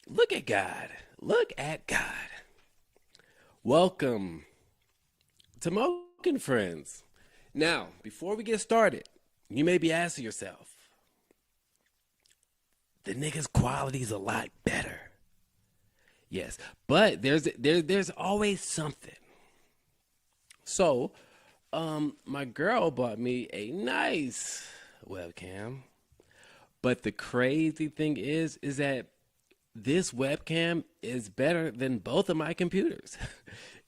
Look at God. Look at God. Welcome to Moken Friends. Now, before we get started, you may be asking yourself, the nigga's quality is a lot better. Yes, but there's always something. So, my girl bought me a nice webcam. But the crazy thing is that this webcam is better than both of my computers.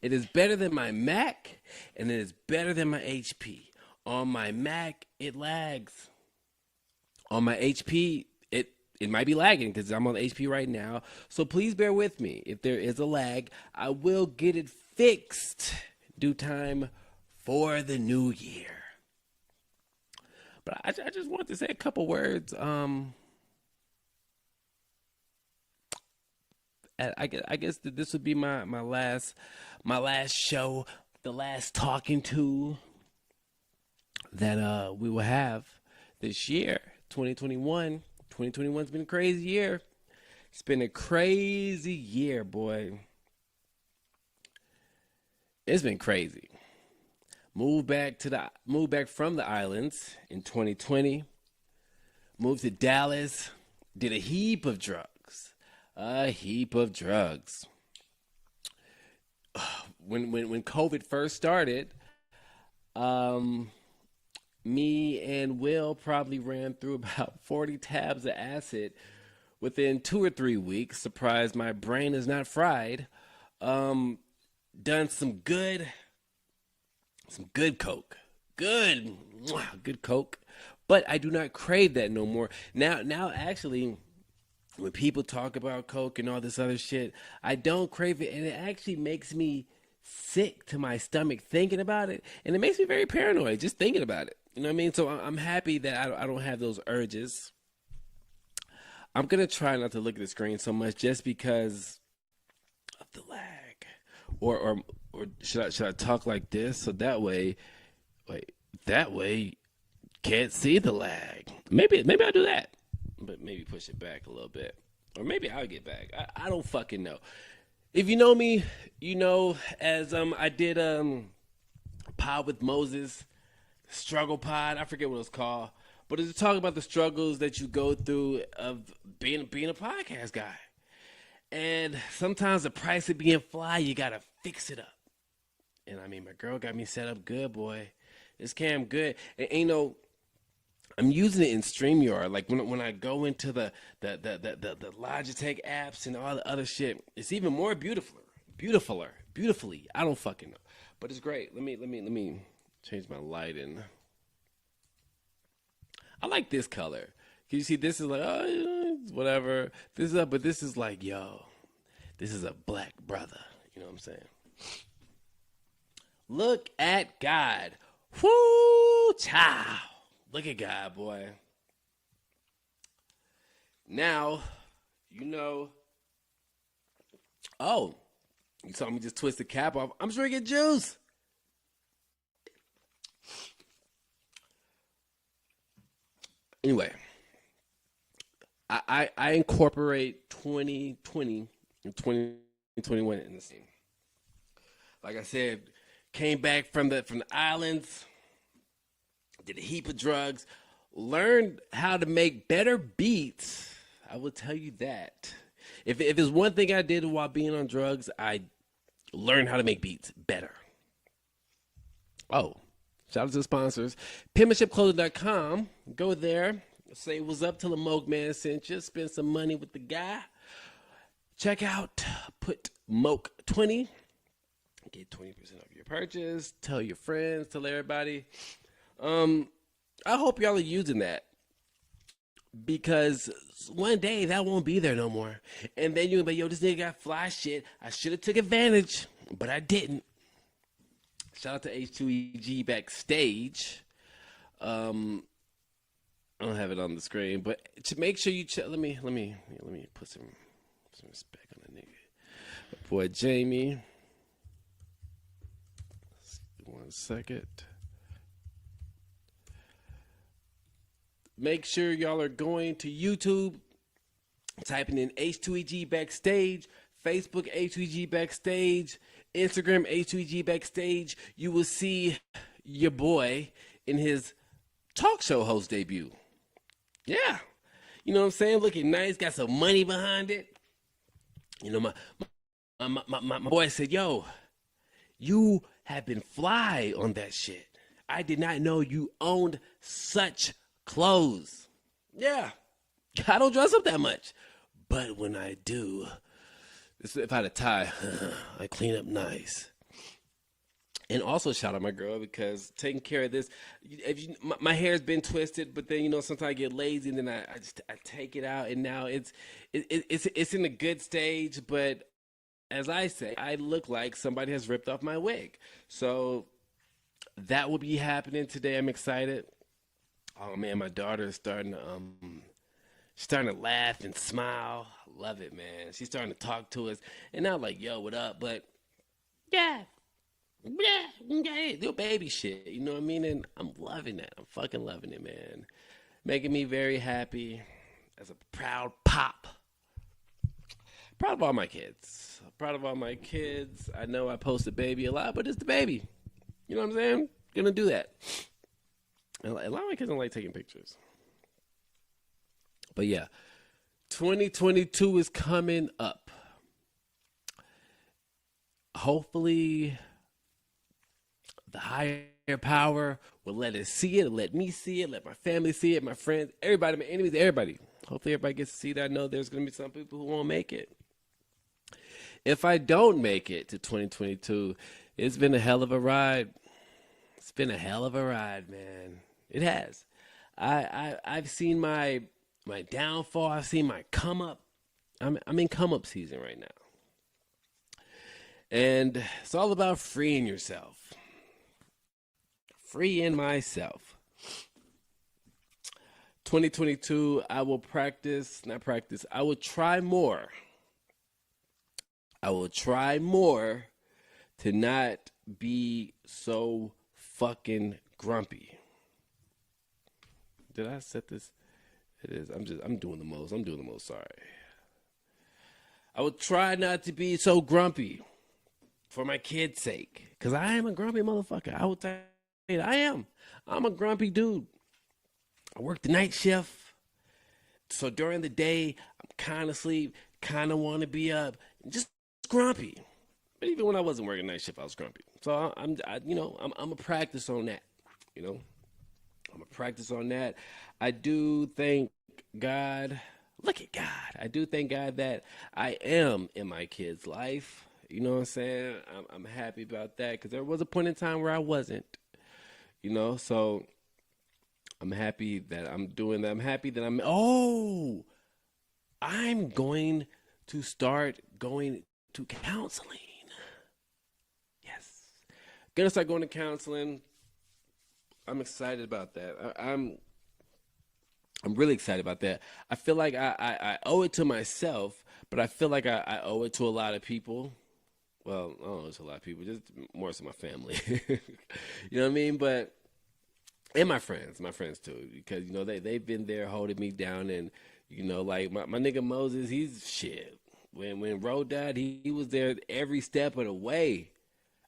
It is better than my Mac and it is better than my HP. On my Mac, it lags. On my HP, it might be lagging because I'm on HP right now. So please bear with me. If there is a lag, I will get it fixed due time for the new year. But I just want to say a couple words. I guess that this would be my last show, the last talking to that we will have this year, 2021. 2021's been a crazy year. It's been a crazy year, boy. It's been crazy. Moved back from the islands in 2020. Moved to Dallas. Did a heap of drugs. A heap of drugs. When COVID first started, um, me and Will probably ran through about 40 tabs of acid within 2 or 3 weeks. Surprised my brain is not fried. Um, Done some good coke, good, good coke. But I do not crave that no more. Now, actually, when people talk about coke and all this other shit, I don't crave it, and it actually makes me sick to my stomach thinking about it, and it makes me very paranoid just thinking about it. You know what I mean? So I'm happy that I don't have those urges. I'm gonna try not to look at the screen so much just because of the lag, or should I talk like this so that way, wait, that way you can't see the lag. Maybe I'll do that, but maybe push it back a little bit, or maybe I'll get back. I don't fucking know. If you know me, you know as I did pod with Moses, struggle pod. I forget what it was called, but it's talk about the struggles that you go through of being a podcast guy. And sometimes the price of being fly, you gotta fix it up. And I mean, my girl got me set up good, boy. This cam good. And ain't no, I'm using it in StreamYard. Like when I go into the Logitech apps and all the other shit, it's even more beautifully. I don't fucking know, but it's great. Let me change my lighting. I like this color. Can you see? This is like whatever. This is up, but this is like yo, this is a black brother. You know what I'm saying? Look at God. Whoo, child. Look at God, boy. Now, you know. Oh, you saw me just twist the cap off. I'm drinking juice. Anyway, I incorporate 2020 and 2021 in the same. Like I said, came back from the islands, did a heap of drugs, learned how to make better beats. I will tell you that. If there's one thing I did while being on drugs, I learned how to make beats better. Oh, shout out to the sponsors. Penmanshipclothing.com. Go there. Say what's up. Tell the Moke Man sent you. Spend some money with the guy. Check out. Put Moke 20. Get 20% off your purchase. Tell your friends. Tell everybody. Um, I hope y'all are using that because one day that won't be there no more. And then you'll be, yo, this nigga got fly shit. I should have took advantage, but I didn't. Shout out to H2EG backstage. Um, I don't have it on the screen, but to make sure you check, let me put some respect on the nigga. Boy Jamie. 1 second. Make sure y'all are going to YouTube Typing in H2EG Backstage, Facebook H2EG Backstage, Instagram H2EG Backstage, you will see your boy in his talk show host debut. Yeah. You know what I'm saying? Looking nice, got some money behind it. You know, my boy said, yo, you have been fly on that shit. I did not know you owned such clothes. Yeah. I don't dress up that much. But when I do, if I had a tie, I clean up nice. And also shout out my girl because taking care of this, if you, my hair's been twisted, but then sometimes I get lazy and then I take it out and now it's in a good stage. But as I say, I look like somebody has ripped off my wig. So that will be happening today. I'm excited. Oh man, my daughter is starting to laugh and smile. Love it, man. She's starting to talk to us and not like, yo, what up? But yeah. Yeah, little baby shit, you know what I mean? And I'm loving that. I'm fucking loving it, man. Making me very happy as a proud pop. Proud of all my kids. Proud of all my kids. I know I post the baby a lot, but it's the baby. You know what I'm saying? Gonna do that. And a lot of my kids don't like taking pictures. But yeah, 2022 is coming up. Hopefully the higher power will let us see it, let me see it, let my family see it, my friends, everybody, my enemies, everybody. Hopefully everybody gets to see that. I know there's going to be some people who won't make it. If I don't make it to 2022, it's been a hell of a ride. It's been a hell of a ride, man. It has. I've seen my downfall. I've seen my come up. I'm in come up season right now. And it's all about freeing yourself. Freeing myself. 2022, I will I will try more. I will try more to not be so fucking grumpy. Did I set this? It is. I'm doing the most. Sorry. I will try not to be so grumpy for my kids' sake. Because I am a grumpy motherfucker. I will tell you, I am. I'm a grumpy dude. I work the night shift. So during the day, I'm kind of asleep, kind of want to be up, just grumpy. But even when I wasn't working night shift, I was grumpy. So I'm a practice on that. I'm a practice on that. I do thank God. Look at God. I do thank God that I am in my kid's life. You know what I'm saying? I'm happy about that because there was a point in time where I wasn't. So I'm happy that I'm doing that. I'm happy that I'm going to start going to counseling. Yes. Gonna start going to counseling. I'm excited about that. I'm really excited about that. I feel like I owe it to myself, but I feel like I owe it to a lot of people. Well, I don't know, it's a lot of people, just more so my family. You know what I mean? But and my friends too, because they've been there holding me down, and like my nigga Moses, he's shit. When Ro died, he was there every step of the way.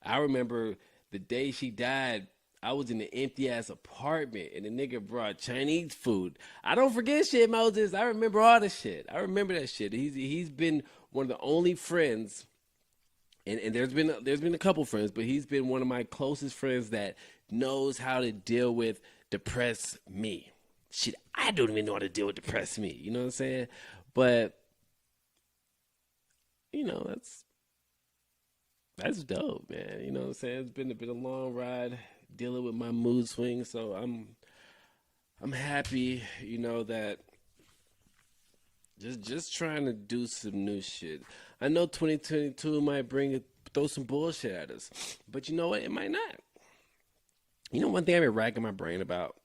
I remember the day she died, I was in the empty ass apartment, and the nigga brought Chinese food. I don't forget shit, Moses. I remember all the shit. I remember that shit. He's been one of the only friends. And there's been a couple friends, but he's been one of my closest friends that knows how to deal with depressed me. Shit, I don't even know how to deal with depressed me. You know what I'm saying? But that's dope, man. You know what I'm saying? It's been a long ride dealing with my mood swings, so I'm happy, that just trying to do some new shit. I know 2022 might throw some bullshit at us, but you know what? It might not. One thing I've been racking my brain about,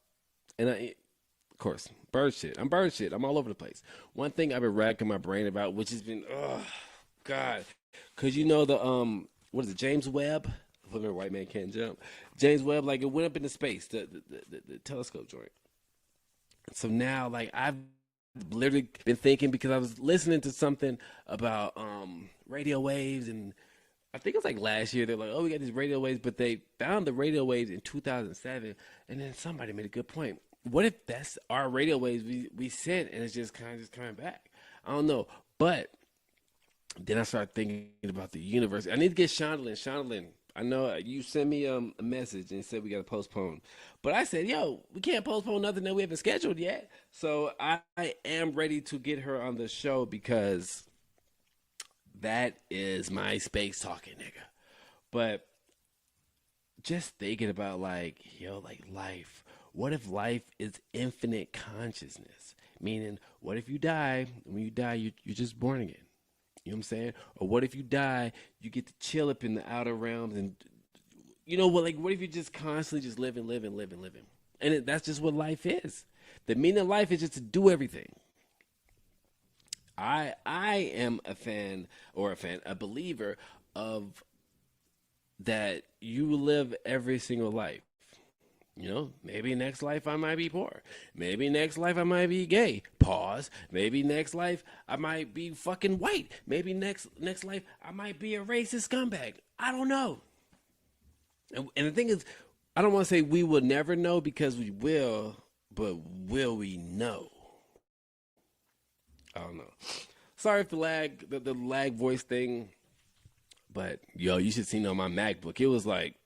and of course, bird shit. I'm bird shit. I'm all over the place. One thing I've been racking my brain about, which has been, oh God, because the what is it, James Webb? Whatever, white man can't jump. James Webb, like it went up into space, the telescope joint. So now, like I've literally been thinking because I was listening to something about radio waves, and I think it was like last year. They're like, "Oh, we got these radio waves," but they found the radio waves in 2007, and then somebody made a good point. What if that's our radio waves we sent, and it's just kind of just coming back? I don't know, but then I started thinking about the universe. I need to get Shondelin. Shondelin, I know you sent me a message and said we got to postpone, but I said, "Yo, we can't postpone nothing that we haven't scheduled yet." So I am ready to get her on the show because that is my space talking, nigga. But just thinking about like, yo, like life. What if life is infinite consciousness? Meaning, what if you die? When you die, you're just born again. You know what I'm saying? Or what if you die, you get to chill up in the outer realms, and you know what? Like, what if you're just constantly just living, living, living, living, and that's just what life is. The meaning of life is just to do everything. I am a fan or a believer of that you live every single life. You know, maybe next life I might be poor. Maybe next life I might be gay. Pause. Maybe next life I might be fucking white. Maybe next life I might be a racist scumbag. I don't know. And the thing is, I don't want to say we will never know because we will, but will we know? I don't know. Sorry for the lag voice thing, but yo, you should see on my MacBook. It was like,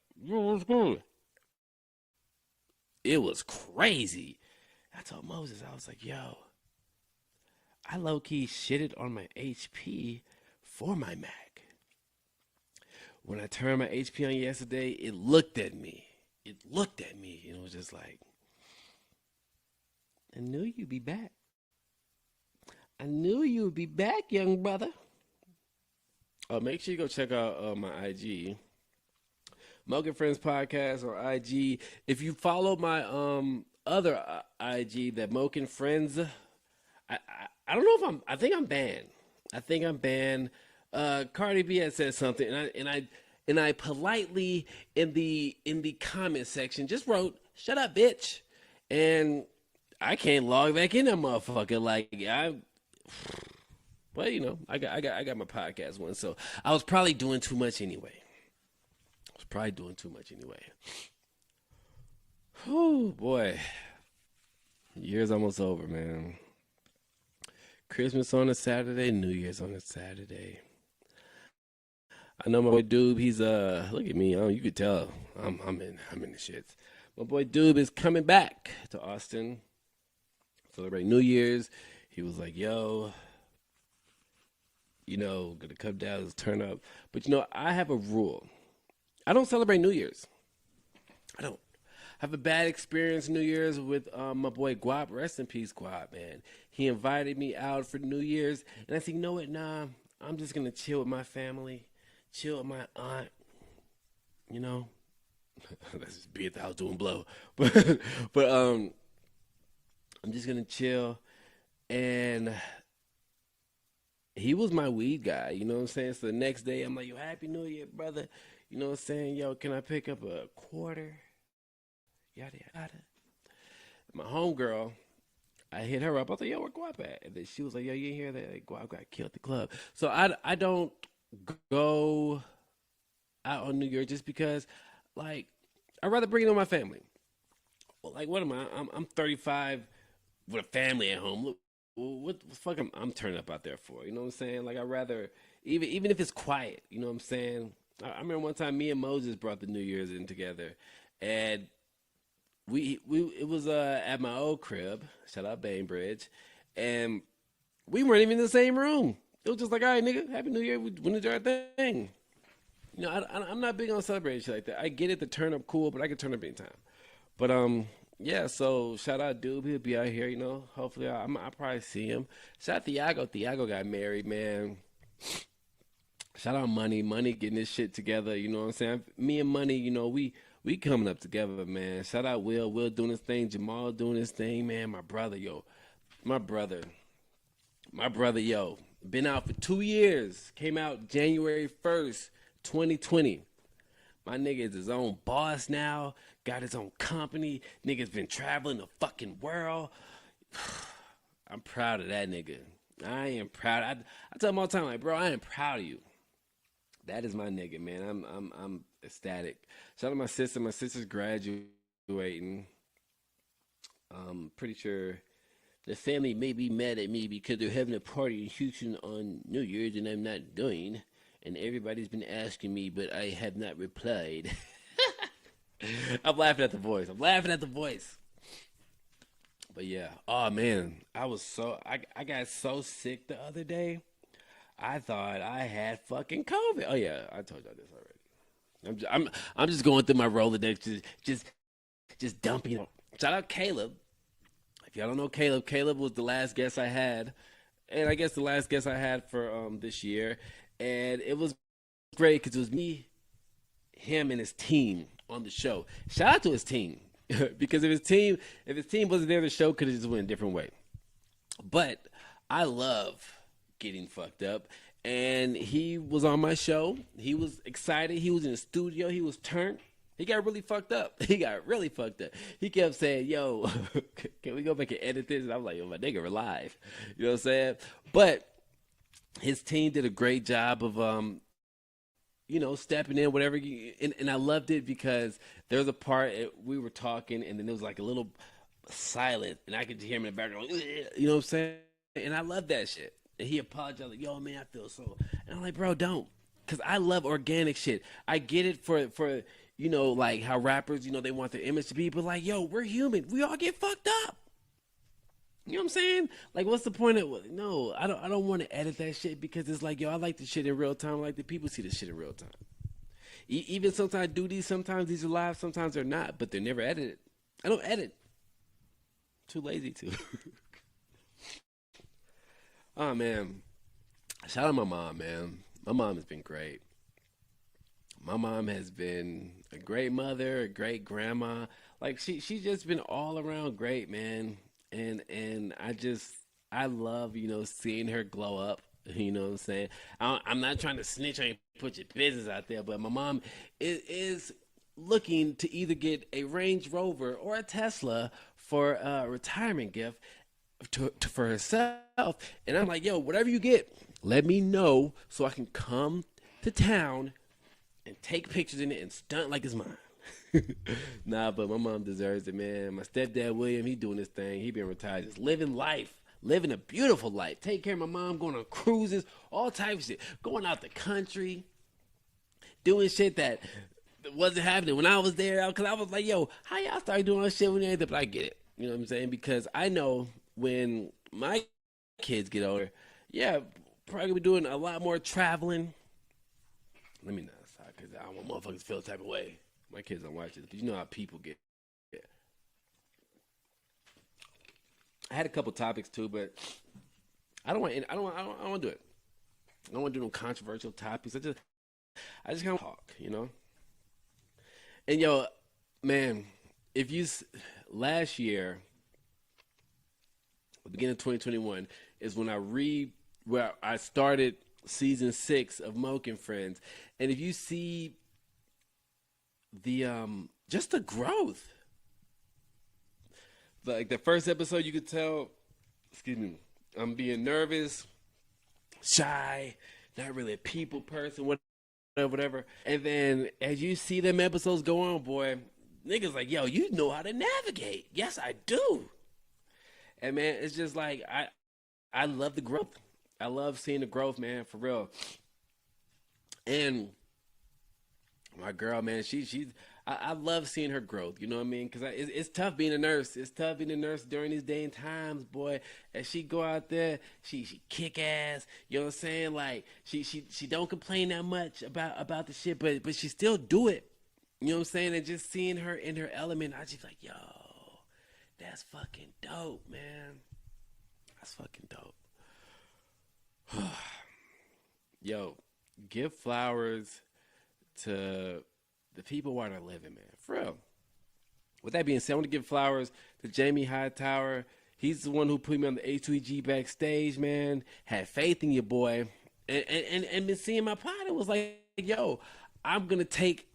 it was crazy. I told Moses, I was like, yo, I low key shitted on my HP for my Mac. When I turned my HP on yesterday, it looked at me. It looked at me and it was just like, I knew you'd be back. I knew you would be back, young brother. Make sure you go check out my IG, Mocha Friends Podcast on IG. If you follow my other IG, that Mocha Friends, I don't know if I think I'm banned. I think I'm banned. Cardi B had said something, and I politely in the comment section just wrote, "Shut up, bitch," and I can't log back in that motherfucker. Like well, you know, I got my podcast one, so I was probably doing too much anyway. Oh boy, year's almost over, man. Christmas on a Saturday, New Year's on a Saturday. I know my boy Doob. He's look at me. You could tell I'm in the shits. My boy Doob is coming back to Austin, celebrate New Year's. He was like, "Yo, gonna come down, let's turn up." But I have a rule. I don't celebrate New Year's. I don't. I have a bad experience New Year's with my boy Guap. Rest in peace, Guap, man. He invited me out for New Year's, and I said, you know what? Nah, I'm just gonna chill with my family, chill with my aunt. You know, let's just be at the house doing blow. But I'm just gonna chill, and he was my weed guy. You know what I'm saying? So the next day, I'm like, yo, Happy New Year, brother. You know what I'm saying? Yo, can I pick up a quarter? Yada yada. My homegirl, I hit her up. I was like, yo, where Guap at? And then she was like, yo, you didn't hear that? Like, Guap got killed at the club. So I don't go out on New Year just because, like, I'd rather bring it on my family. Well, like, what am I? I'm 35 with a family at home. Look, what the fuck I'm turning up out there for? You know what I'm saying? Like, I'd rather, even if it's quiet, you know what I'm saying? I remember one time me and Moses brought the New Year's in together, and we it was at my old crib. Shout out Bainbridge, and we weren't even in the same room. It was just like, all right, nigga, Happy New Year. We went to do our thing. I'm not big on celebrating shit like that. I get it to turn up cool, but I can turn up anytime. But yeah. So shout out Doob. He'll be out here. Hopefully I'll probably see him. Shout out Thiago. Thiago got married, man. Shout out Money. Money getting this shit together. You know what I'm saying? Me and Money. We coming up together, man. Shout out Will. Will doing his thing. Jamal doing his thing, man. My brother, yo. My brother. My brother, yo. Been out for 2 years. Came out January 1st, 2020. My nigga is his own boss now. Got his own company. Nigga's been traveling the fucking world. I'm proud of that nigga. I am proud. I tell him all the time, like, bro, I am proud of you. That is my nigga, man. I'm ecstatic. Shout out to my sister. My sister's graduating. Pretty sure the family may be mad at me because they're having a party in Houston on New Year's and I'm not doing. And everybody's been asking me, but I have not replied. I'm laughing at the voice. I'm laughing at the voice. But yeah, oh man, I got so sick the other day. I thought I had fucking COVID. Oh yeah, I told y'all this already. I'm just going through my Rolodex, just dumping. Shout out Caleb. If y'all don't know Caleb, Caleb was the last guest I had, and I guess the last guest I had for this year, and it was great because it was me, him, and his team on the show. Shout out to his team because if his team wasn't there, the show could have just went a different way. But I love getting fucked up. And he was on my show. He was excited. He was in the studio. He was turned. He got really fucked up. He got really fucked up. He kept saying, yo, can we go back and edit this? And I'm like, yo, my nigga, we're live. You know what I'm saying? But his team did a great job of, stepping in, whatever. And I loved it because there was a part we were talking, and then there was like a little silent, and I could hear him in the background. You know what I'm saying? And I love that shit. And he apologized, like, yo, man, I feel so. And I'm like, bro, don't. Because I love organic shit. I get it for like how rappers, they want their image to be. But, like, yo, we're human. We all get fucked up. You know what I'm saying? Like, what's the point of it? No, I don't want to edit that shit because it's like, yo, I like the shit in real time. I like the people see the shit in real time. Even sometimes I do these. Sometimes these are live. Sometimes they're not. But they're never edited. I don't edit. Too lazy to. Oh man, shout out my mom, man. My mom has been great. My mom has been a great mother, a great grandma. Like she's just been all around great, man. And I love seeing her glow up. You know what I'm saying? I'm not trying to snitch on you, put your business out there, but my mom is looking to either get a Range Rover or a Tesla for a retirement gift for herself. And I'm like, yo, whatever you get, let me know so I can come to town and take pictures in it and stunt like it's mine. Nah, but my mom deserves it, man. My stepdad William, he doing this thing. He been retired, just living life, living a beautiful life. Take care of my mom, going on cruises, all types of shit, going out the country, doing shit that wasn't happening when I was there. Because I was like, yo, how y'all started doing all shit when you ain't there? But I get it. You know what I'm saying? Because I know when my kids get older, yeah, probably gonna be doing a lot more traveling. Let me not stop because I don't want motherfuckers to feel the type of way. My kids don't watch this, but you know how people get. Yeah. I had a couple topics too, but I don't want to do it. I don't want to do no controversial topics. I just kind of talk. And yo, man, if you last year, the beginning of 2021 is when where I started season 6 of Moke and Friends, and if you see the just the growth, like the first episode, you could tell. Excuse me, I'm being nervous, shy, not really a people person, whatever. And then as you see them episodes go on, boy, niggas like, yo, you know how to navigate. Yes, I do. And man, it's just like I love the growth. I love seeing the growth, man, for real. And my girl, man, I love seeing her growth. You know what I mean? Because it's tough being a nurse. It's tough being a nurse during these day and times, boy. As she go out there, she kick ass. You know what I'm saying? Like she don't complain that much about the shit, but she still do it. You know what I'm saying? And just seeing her in her element, I just like, yo, that's fucking dope, man. That's fucking dope. Yo, give flowers to the people while they're living, man. For real. With that being said, I want to give flowers to Jamie Hightower. He's the one who put me on the H2EG backstage, man. Had faith in your boy. And been seeing my pod. It was like, yo, I'm going to take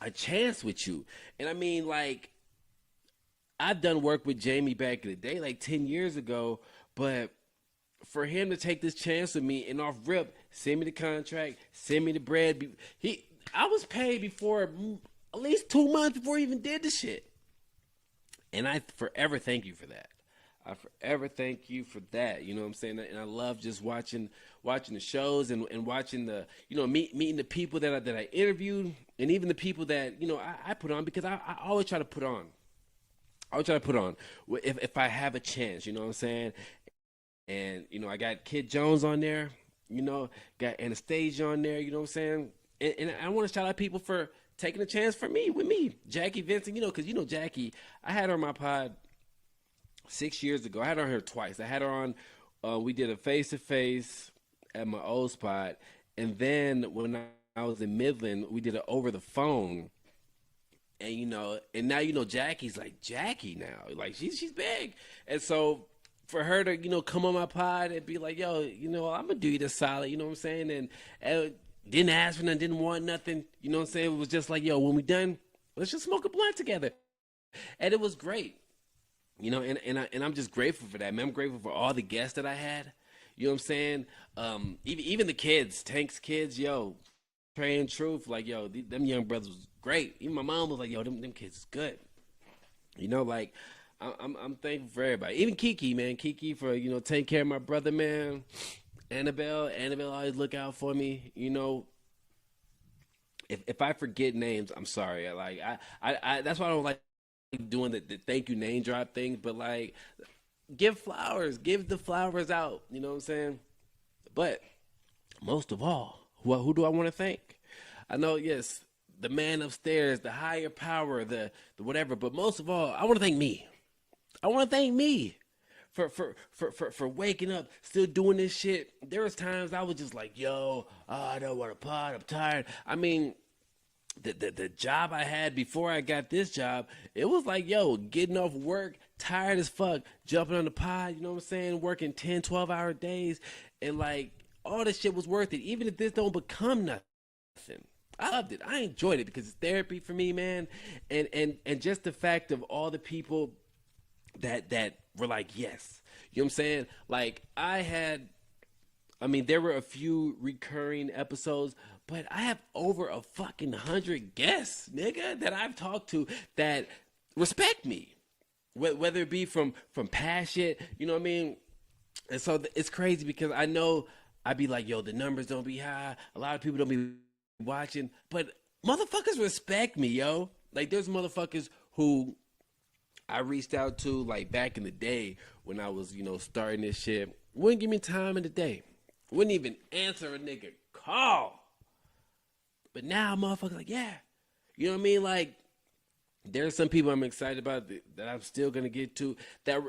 a chance with you. And I mean, like, I've done work with Jamie back in the day, like 10 years ago, But for him to take this chance with me and off rip, send me the contract, send me the bread. I was paid before at least 2 months before he even did the shit. And I forever thank you for that. I forever thank you for that. You know what I'm saying? And I love just watching the shows and watching the meeting the people that I interviewed, and even the people that I put on, because I always try to put on. I always try to put on if I have a chance. You know what I'm saying? And I got Kid Jones on there. Got Anastasia on there. You know what I'm saying? And I want to shout out people for taking a chance for me with me, Jackie Vincent. Because Jackie, I had her on my pod 6 years ago. I had her on here twice. I had her on. We did a face to face at my old spot, and then when I was in Midland, we did it over the phone. And now Jackie's like Jackie now, like she's big, and so for her to come on my pod and be like, yo, I'm gonna do you this solid, you know what I'm saying, and didn't ask for nothing, didn't want nothing, you know what I'm saying. It was just like, yo, when we done, let's just smoke a blunt together, and it was great. And I'm just grateful for that, man. I'm grateful for all the guests that I had. You know what I'm saying? Even the kids, Tank's kids, yo, Trey and Truth, like, yo, them young brothers was great. Even my mom was like, yo, them kids is good. Like, I'm thankful for everybody. Even Kiki, man, Kiki for taking care of my brother, man. Annabelle always look out for me. If I forget names, I'm sorry. I that's why I don't like doing the thank you name drop things, but like give the flowers out, you know what I'm saying? But most of all, who do I want to thank? I know, yes, the man upstairs, the higher power, the whatever, but most of all, I want to thank me. I want to thank me for waking up, still doing this shit. There was times I was just like, yo, I don't want to pod, I'm tired. I mean, the job I had before I got this job, it was like, yo, getting off work, tired as fuck, jumping on the pod, you know what I'm saying, working 10, 12-hour days, and like, all this shit was worth it, even if this don't become nothing. I loved it. I enjoyed it because it's therapy for me, man, and just the fact of all the people that were like, yes, you know what I'm saying? Like, there were a few recurring episodes, but I have over a fucking 100 guests, nigga, that I've talked to that respect me, whether it be from past shit, you know what I mean? And so it's crazy because I know I'd be like, yo, the numbers don't be high. A lot of people don't be watching, but motherfuckers respect me, yo. Like, there's motherfuckers who I reached out to, like, back in the day when I was, starting this shit. Wouldn't give me time in the day. Wouldn't even answer a nigga call. But now motherfuckers like, yeah. You know what I mean? Like, there's some people I'm excited about that I'm still going to get to that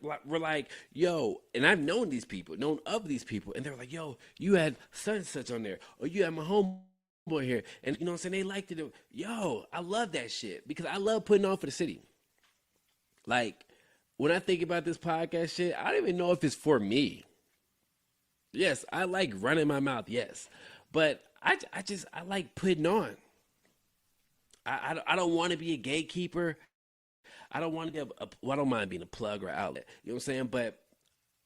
were like, yo, and I've known of these people, and they're like, yo, you had such and such on there, or you had my homeboy here, and you know what I'm saying? They liked it. Yo, I love that shit because I love putting on for the city. Like, when I think about this podcast shit, I don't even know if it's for me. Yes, I like running my mouth, yes. But I like putting on. I don't want to be a gatekeeper. I don't want to be I don't mind being a plug or outlet. You know what I'm saying? But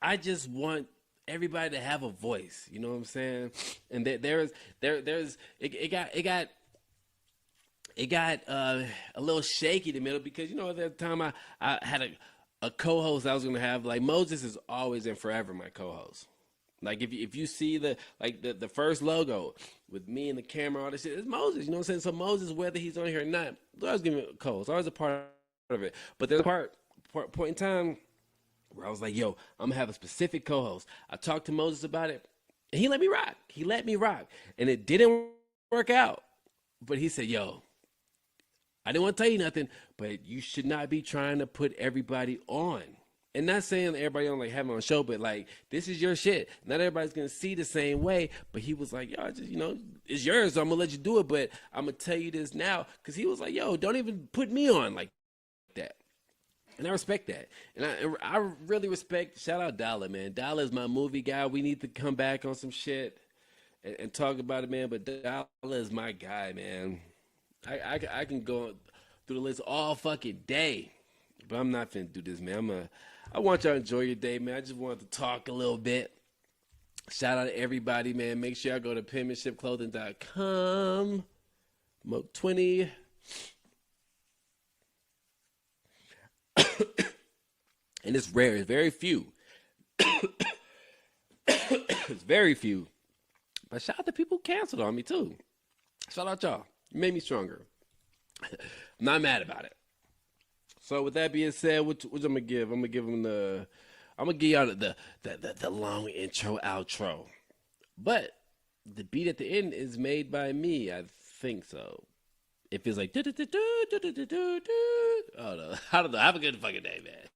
I just want everybody to have a voice. You know what I'm saying? And it got a little shaky in the middle because at that time I had a co-host I was gonna have. Like, Moses is always and forever my co-host. Like, if you see the first logo with me and the camera, all this shit, it's Moses. You know what I'm saying? So Moses, whether he's on here or not, always give me a co-host, always a part of it. But there's a point in time where I was like, yo, I'm gonna have a specific co-host. I talked to Moses about it, and he let me rock. And it didn't work out. But he said, yo, I didn't want to tell you nothing, but you should not be trying to put everybody on. And not saying everybody on like having on a show, but like, this is your shit. Not everybody's gonna see the same way. But he was like, yo, just it's yours, so I'm gonna let you do it. But I'm gonna tell you this now, because he was like, yo, don't even put me on like that. And I respect that. And I really respect. Shout out Dollar, man. Dollar is my movie guy. We need to come back on some shit and talk about it, man. But Dollar is my guy, man. I can go through the list all fucking day, but I'm not finna do this, man. I want y'all to enjoy your day, man. I just wanted to talk a little bit. Shout out to everybody, man. Make sure y'all go to penmanshipclothing.com. Moke20. And it's rare. It's very few. It's very few. But shout out to people who canceled on me, too. Shout out y'all. You made me stronger. I'm not mad about it. So with that being said, what I'm gonna give? I'm gonna give them the. I'm gonna give y'all the long intro outro. But the beat at the end is made by me. I think so. It feels like. I don't know. I don't know. Have a good fucking day, man.